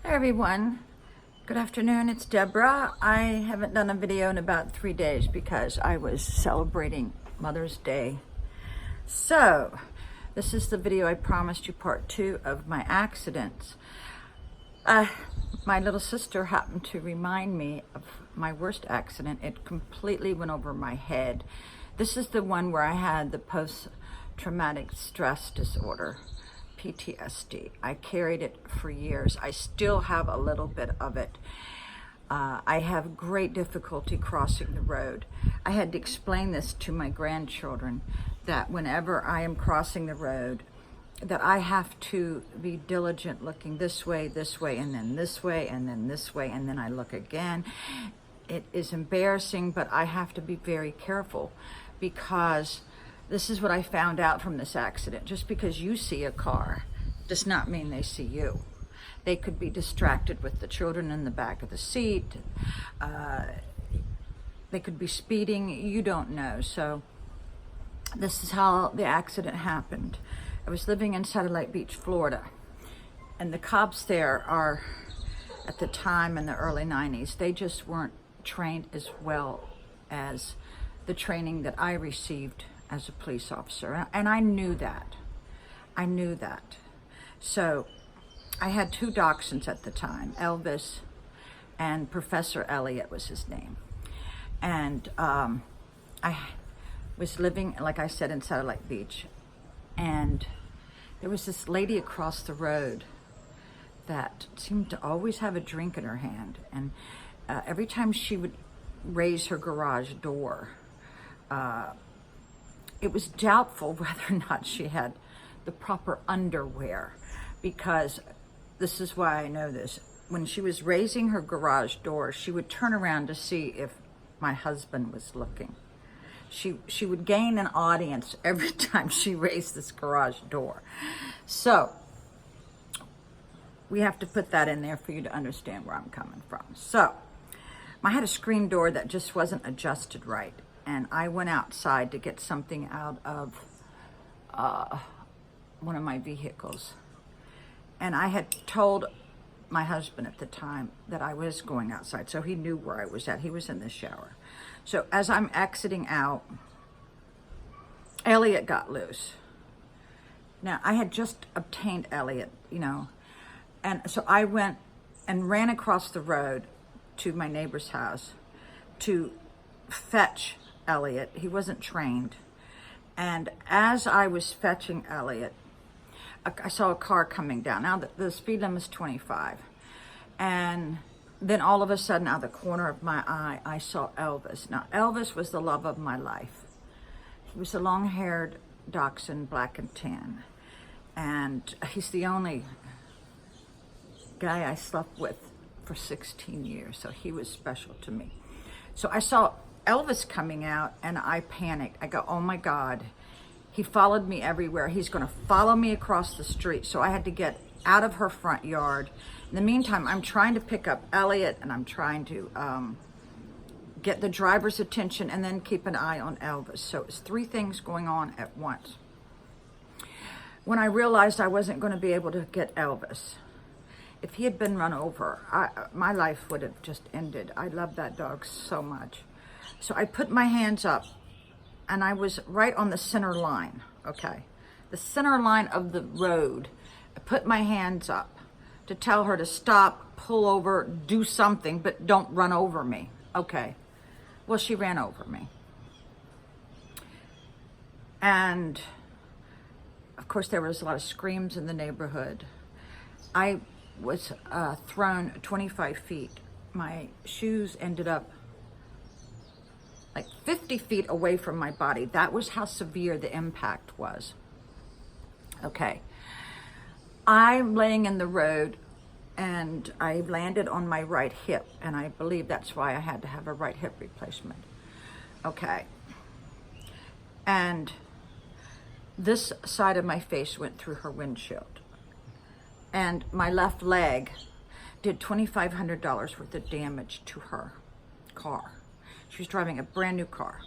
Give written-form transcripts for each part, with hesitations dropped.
Hey everyone, good afternoon, it's Deborah. I haven't done a video in about 3 days because I was celebrating Mother's Day. So, this is the video I promised you, part 2 of my accidents. My little sister happened to remind me of my worst accident. It completely went over my head. This is the one where I had the post-traumatic stress disorder. PTSD. I carried it for years. I still have a little bit of it. I have great difficulty crossing the road. I had to explain this to my grandchildren, that whenever I am crossing the road, that I have to be diligent, looking this way, and then this way, and then this way, and then I look again. It is embarrassing, but I have to be very careful, because this is what I found out from this accident. Just because you see a car does not mean they see you. They could be distracted with the children in the back of the seat. They could be speeding. You don't know. So this is how the accident happened. I was living in Satellite Beach, Florida, and the cops there are, at the time in the early 90s, they just weren't trained as well as the training that I received as a police officer, and I knew that. So I had 2 dachshunds at the time, Elvis and Professor Elliott was his name. And I was living, like I said, in Satellite Beach, and there was this lady across the road that seemed to always have a drink in her hand, and every time she would raise her garage door, it was doubtful whether or not she had the proper underwear, because this is why I know this. When she was raising her garage door, she would turn around to see if my husband was looking. She would gain an audience every time she raised this garage door. So we have to put that in there for you to understand where I'm coming from. So I had a screen door that just wasn't adjusted right, and I went outside to get something out of one of my vehicles. And I had told my husband at the time that I was going outside, so he knew where I was at. He was in the shower. So as I'm exiting out, Elliott got loose. Now, I had just obtained Elliott, and so I went and ran across the road to my neighbor's house to fetch Elliott. He wasn't trained. And as I was fetching Elliott, I saw a car coming down. Now, the speed limit is 25. And then all of a sudden, out of the corner of my eye, I saw Elvis. Now, Elvis was the love of my life. He was a long-haired dachshund, black and tan. And he's the only guy I slept with for 16 years. So he was special to me. So I saw Elvis coming out, and I panicked. I go, oh my God, he followed me everywhere. He's going to follow me across the street. So I had to get out of her front yard. In the meantime, I'm trying to pick up Elliott, and I'm trying to get the driver's attention and then keep an eye on Elvis. So it's 3 things going on at once. When I realized I wasn't going to be able to get Elvis, if he had been run over, my life would have just ended. I love that dog so much. So I put my hands up, and I was right on the center line, okay? The center line of the road. I put my hands up to tell her to stop, pull over, do something, but don't run over me, okay? Well, she ran over me. And, of course, there was a lot of screams in the neighborhood. I was thrown 25 feet. My shoes ended up like 50 feet away from my body. That was how severe the impact was. Okay. I'm laying in the road, and I landed on my right hip, and I believe that's why I had to have a right hip replacement. Okay. And this side of my face went through her windshield, and my left leg did $2,500 worth of damage to her car. She was driving a brand new car.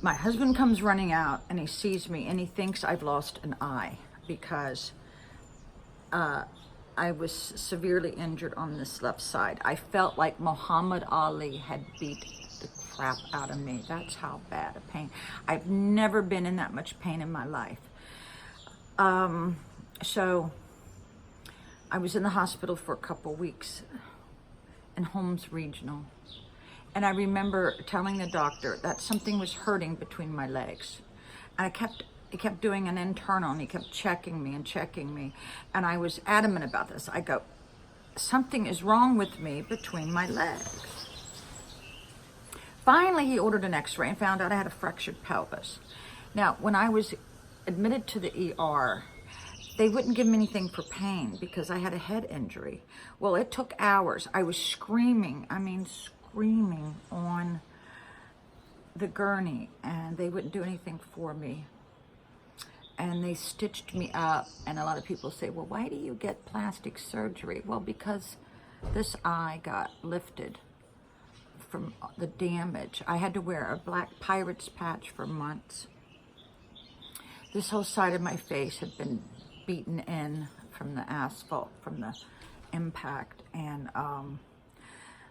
My husband comes running out, and he sees me, and he thinks I've lost an eye, because I was severely injured on this left side. I felt like Muhammad Ali had beat the crap out of me. That's how bad a pain. I've never been in that much pain in my life. So I was in the hospital for a couple weeks in Holmes Regional. And I remember telling the doctor that something was hurting between my legs. And he kept doing an internal, and he kept checking me. And I was adamant about this. I go, something is wrong with me between my legs. Finally, he ordered an x-ray and found out I had a fractured pelvis. Now, when I was admitted to the ER, they wouldn't give me anything for pain because I had a head injury. Well, it took hours. I was screaming on the gurney, and they wouldn't do anything for me. And they stitched me up, and a lot of people say, well, why do you get plastic surgery? Well, because this eye got lifted from the damage. I had to wear a black pirate's patch for months. This whole side of my face had been beaten in from the asphalt, from the impact. And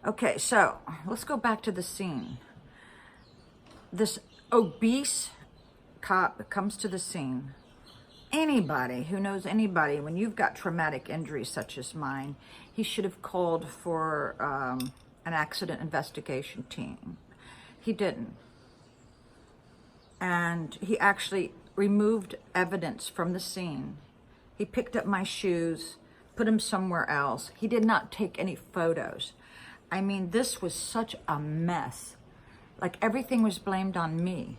okay, so let's go back to the scene. This obese cop comes to the scene. Anybody who knows anybody, when you've got traumatic injuries such as mine, he should have called for an accident investigation team. He didn't. And he actually removed evidence from the scene. He picked up my shoes, put them somewhere else. He did not take any photos. I mean, this was such a mess. Like, everything was blamed on me.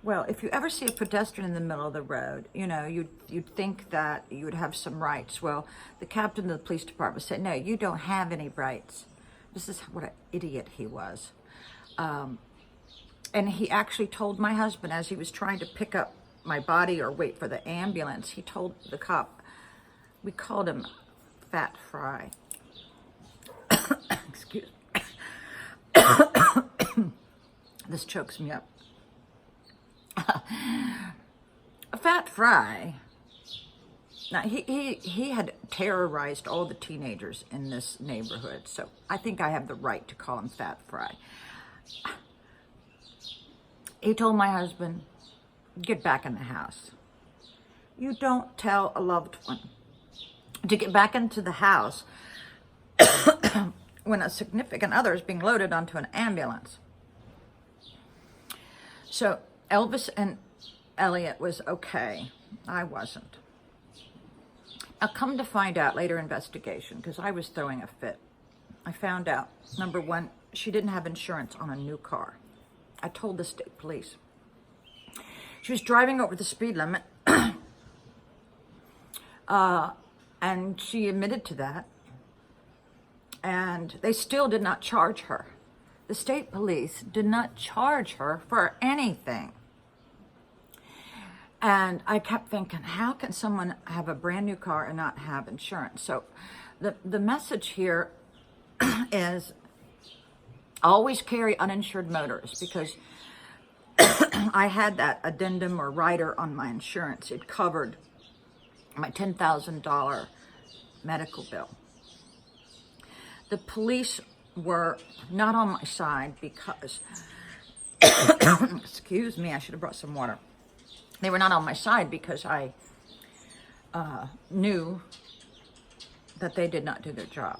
Well, if you ever see a pedestrian in the middle of the road, you know, you'd think that you would have some rights. Well, the captain of the police department said, no, you don't have any rights. This is what an idiot he was. And he actually told my husband, as he was trying to pick up my body or wait for the ambulance, he told the cop, we called him Fat Fry. Excuse me. This chokes me up. Fat Fry. Now, he had terrorized all the teenagers in this neighborhood, so I think I have the right to call him Fat Fry. He told my husband, get back in the house. You don't tell a loved one to get back into the house when a significant other is being loaded onto an ambulance. So Elvis and Elliott was okay. I wasn't. Now, come to find out, later investigation, because I was throwing a fit, I found out, number one, she didn't have insurance on a new car. I told the state police. She was driving over the speed limit, and she admitted to that, and they still did not charge her. The state police did not charge her for anything. And I kept thinking, how can someone have a brand new car and not have insurance? So the message here is always carry uninsured motorists, because I had that addendum or rider on my insurance. It covered my $10,000 medical bill. The police were not on my side because, excuse me, I should have brought some water. They were not on my side because I knew that they did not do their job.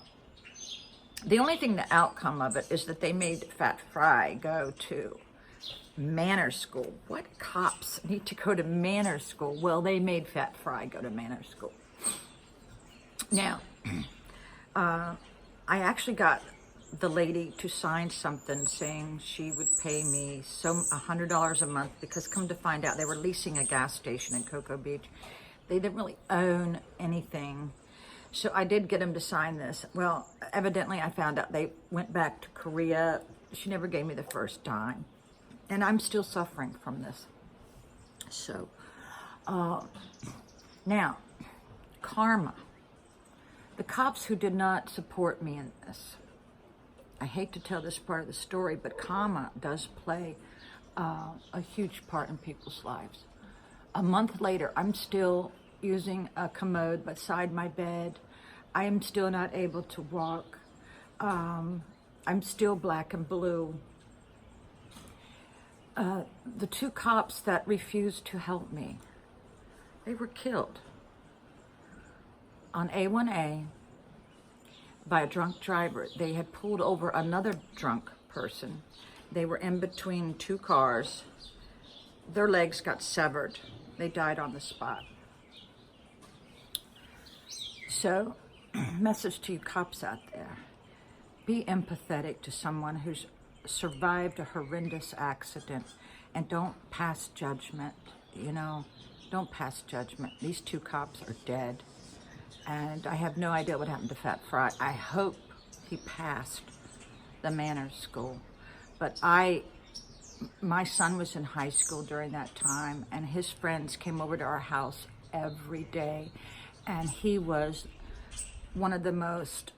The only thing, the outcome of it, is that they made Fat Fry go to manners school. What cops need to go to manners school? Well, they made Fat Fry go to manners school. Now, I actually got the lady to sign something saying she would pay me $100 a month, because come to find out, they were leasing a gas station in Cocoa Beach. They didn't really own anything. So I did get them to sign this. Well, evidently I found out they went back to Korea. She never gave me the first dime. And I'm still suffering from this. So, now, karma. The cops who did not support me in this, I hate to tell this part of the story, but karma does play a huge part in people's lives. A month later, I'm still using a commode beside my bed. I am still not able to walk. I'm still black and blue. The 2 cops that refused to help me, they were killed on A1A by a drunk driver. They had pulled over another drunk person. They were in between 2 cars. Their legs got severed. They died on the spot. So, message to you cops out there. Be empathetic to someone who's survived a horrendous accident, and don't pass judgment. You know, don't pass judgment. These 2 cops are dead, and I have no idea what happened to Fat Fry. I hope he passed the manners school, but my son was in high school during that time, and his friends came over to our house every day, and he was one of the most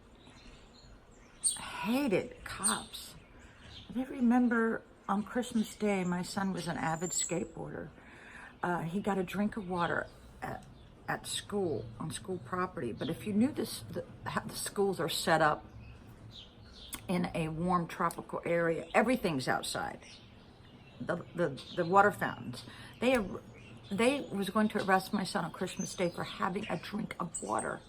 hated cops. I remember on Christmas Day, my son was an avid skateboarder. He got a drink of water at school, on school property. But if you knew how the schools are set up in a warm tropical area, everything's outside. The water fountains. They was going to arrest my son on Christmas Day for having a drink of water.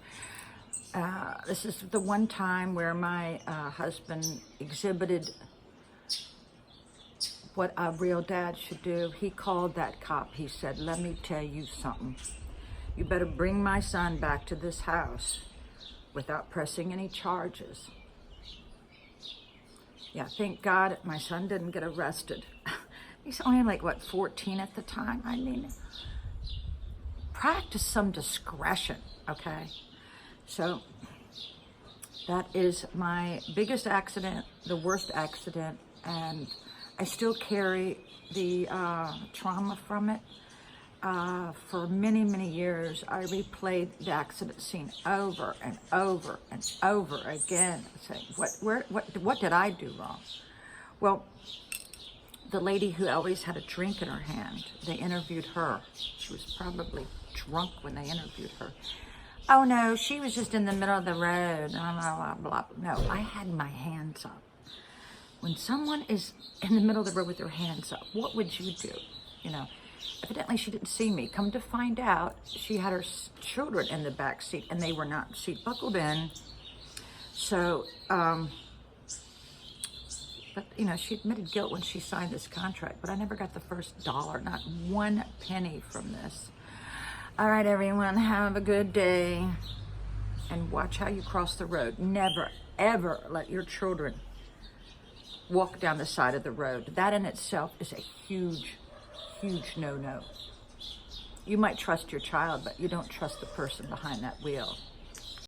This is the one time where my husband exhibited what a real dad should do. He called that cop. He said, "Let me tell you something. You better bring my son back to this house without pressing any charges." Yeah, thank God my son didn't get arrested. He's only like, 14 at the time? I mean, practice some discretion, okay? So that is my biggest accident, the worst accident, and I still carry the trauma from it. For many, many years, I replayed the accident scene over and over and over again, saying, what did I do wrong? Well, the lady who always had a drink in her hand, they interviewed her. She was probably drunk when they interviewed her. "Oh no, she was just in the middle of the road, blah, blah, blah, blah." No, I had my hands up. When someone is in the middle of the road with their hands up, what would you do? You know, evidently she didn't see me. Come to find out, she had her children in the back seat, and they were not seat buckled in. So, but you know, she admitted guilt when she signed this contract, but I never got the first dollar, not 1 penny from this. All right, everyone, have a good day, and watch how you cross the road. Never, ever let your children walk down the side of the road. That in itself is a huge, huge no-no. You might trust your child, but you don't trust the person behind that wheel.